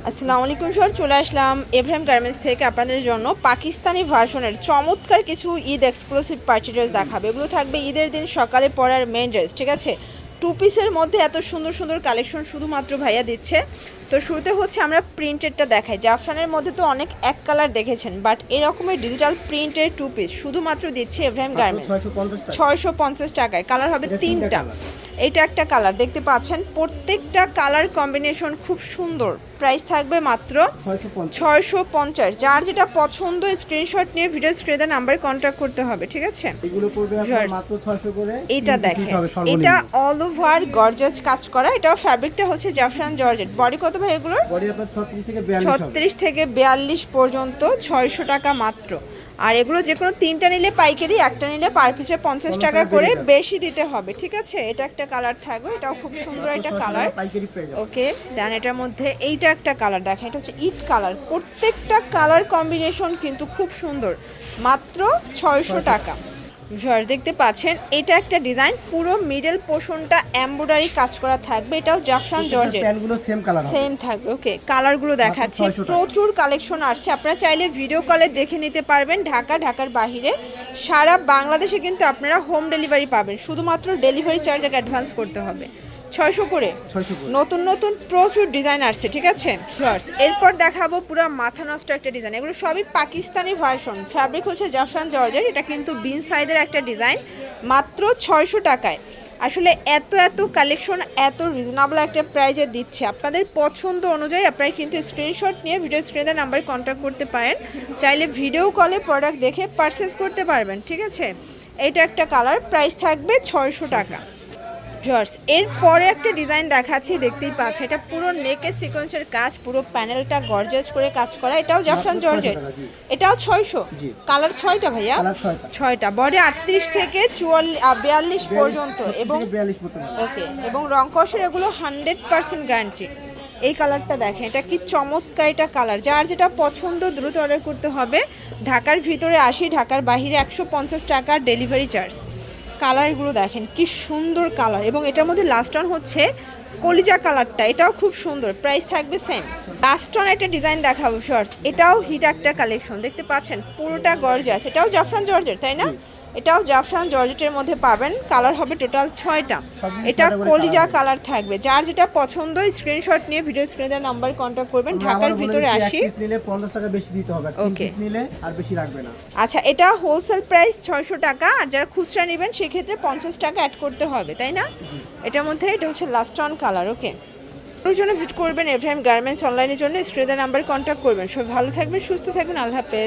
আসসালামু আলাইকুম স্যার, চলে আসলাম এভরিম গার্মেন্টস থেকে আপনাদের জন্য পাকিস্তানি ভার্সনের চমৎকার কিছু ঈদ এক্সক্লুসিভ পার্টি ড্রেস দেখাবে। এগুলো থাকবে ঈদের দিন সকালে পরার মেন ড্রেস, ঠিক আছে। টু পিসের মধ্যে এত সুন্দর সুন্দর কালেকশন শুধুমাত্র ভাইয়া দিচ্ছে। তো শুরুতে হচ্ছে আমরা প্রিন্টেডটা দেখাই। জাফরানের মধ্যে তো অনেক এক কালার দেখেছেন, বাট এরকমের ডিজিটাল প্রিন্টের টু পিস শুধুমাত্র দিচ্ছে এভরিম গার্মেন্টস 650 টাকায়। কালার হবে তিনটা। এটা একটা কালার দেখতে পাচ্ছেন, প্রত্যেকটা কালার কম্বিনেশন খুব সুন্দর। প্রাইস থাকবে মাত্র 650। যার যেটা পছন্দ স্ক্রিনশট নিয়ে ভিডিও স্ক্রিনে নাম্বারে কন্ট্যাক্ট করতে হবে, ঠিক আছে। এগুলো পড়বে আপনার মাত্র 600 করে। এটা দেখেন, এটা অল ওভার গর্জাস কাজ করা। এটাও ফ্যাব্রিকটা হচ্ছে জাফরান জর্জেট। বডি কত ভাই এগুলোর? বডি আপনার 36 থেকে 42 পর্যন্ত, 600 টাকা মাত্র। আর এগুলো যে কোনো তিনটা নিলে পাইকারি, একটা নিলে পার পিসে 50 টাকা করে বেশি দিতে হবে, ঠিক আছে। এটা একটা কালার থাকবে, এটাও খুব সুন্দর একটা কালার। ওকে, দেন এটার মধ্যে এইটা একটা কালার দেখেন, এটা হচ্ছে ইট কালার। প্রত্যেকটা কালার কম্বিনেশন কিন্তু খুব সুন্দর, মাত্র 600 টাকা। দেখতে পাচ্ছেন এটা একটা ডিজাইন, পুরো মিডল পোর্শনটা এমব্রয়ডারি কাজ করা থাকবে। এটাও জাফরান জর্জেট, প্যান্টগুলো সেম থাকবে। ওকে, কালারগুলো দেখাচ্ছি, প্রচুর কালেকশন আসছে। আপনারা চাইলে ভিডিও কলে দেখে নিতে পারবেন। ঢাকার বাইরে সারা বাংলাদেশে কিন্তু আপনারা হোম ডেলিভারি পাবেন। শুধুমাত্র ডেলিভারি চার্জ অ্যাডভান্স করতে হবে। 600 করে নতুন নতুন প্রচুর ডিজাইন আসছে, ঠিক আছে। এরপর দেখাবো পুরো মাথা নষ্ট একটা ডিজাইন। এগুলো সবই পাকিস্তানি ভার্সন, ফ্যাব্রিক হচ্ছে জাফরান জর্জেট। এটা কিন্তু বিন সাইজের একটা ডিজাইন, মাত্র 600 টাকায়। আসলে এত কালেকশন এত রিজনেবল একটা প্রাইজে দিচ্ছে। আপনাদের পছন্দ অনুযায়ী আপনারা কিন্তু স্ক্রিনশট নিয়ে ভিডিও স্ক্রিনে নাম্বারে কন্ট্যাক্ট করতে পারেন। চাইলে ভিডিও কলে প্রোডাক্ট দেখে পারচেস করতে পারবেন, ঠিক আছে। এটা একটা কালার, প্রাইস থাকবে 600 টাকা। এরপরে একটা ডিজাইন দেখাচ্ছি, দেখতেই পাচ্ছেন। এটা পুরো নেকে সিকোয়েন্সের কাজ, পুরো প্যানেলটা গর্জিয়াস করে কাজ করা। এটাও জাফরান জর্জেট, এটাও 600। কালার 6টা ভাইয়া, 6টা। বডি 38 থেকে 42 পর্যন্ত, এবং ওকে, এবং রং কষের এগুলো 100% গ্যারান্টি। এই কালারটা দেখেন, এটা কি চমৎকার এটা কালার। যার যেটা পছন্দ দ্রুত অর্ডার করতে হবে। ঢাকার ভিতরে 80, ঢাকার বাইরে 150 টাকা ডেলিভারি চার্জ। কালারগুলো দেখেন কি সুন্দর কালার, এবং এটার মধ্যে লাস্ট অন হচ্ছে কলিজা কালারটা, এটাও খুব সুন্দর। প্রাইস থাকবে সেম। লাস্ট অন একটা ডিজাইন দেখাবো শর্টস, এটাও হিট একটা কালেকশন, দেখতে পাচ্ছেন পুরোটা গর্জিয়াস। এটাও জাফরান জর্জেট, তাই না? এটাও জাফরান জর্জেটের মধ্যে পাবেন। কালার হবে টোটাল 6টা। এটা কলিজা কালার থাকবে। যার যেটা পছন্দ স্ক্রিনশট নিয়ে ভিডিও স্ক্রিনে নাম্বার কন্ট্যাক্ট করবেন। ঢাকার ভিতরে 80 নিলে 50 টাকা বেশি দিতে হবে, আর 3 পিস নিলে আর বেশি লাগবে না। আচ্ছা, এটা হোলসেল প্রাইস 600 টাকা, আর যারা খুচরা নেবেন সেক্ষেত্রে 50 টাকা অ্যাড করতে হবে, তাই না? এটার মধ্যে এটা হচ্ছে লাস্ট অন কালার। ওকে, ওর জন্য ভিজিট করবেন এভরিম গার্মেন্টস অনলাইনের জন্য স্ক্রিনে নাম্বার কন্ট্যাক্ট করবেন। সবাই ভালো থাকবেন, সুস্থ থাকবেন, আল্লাহ হাফেজ।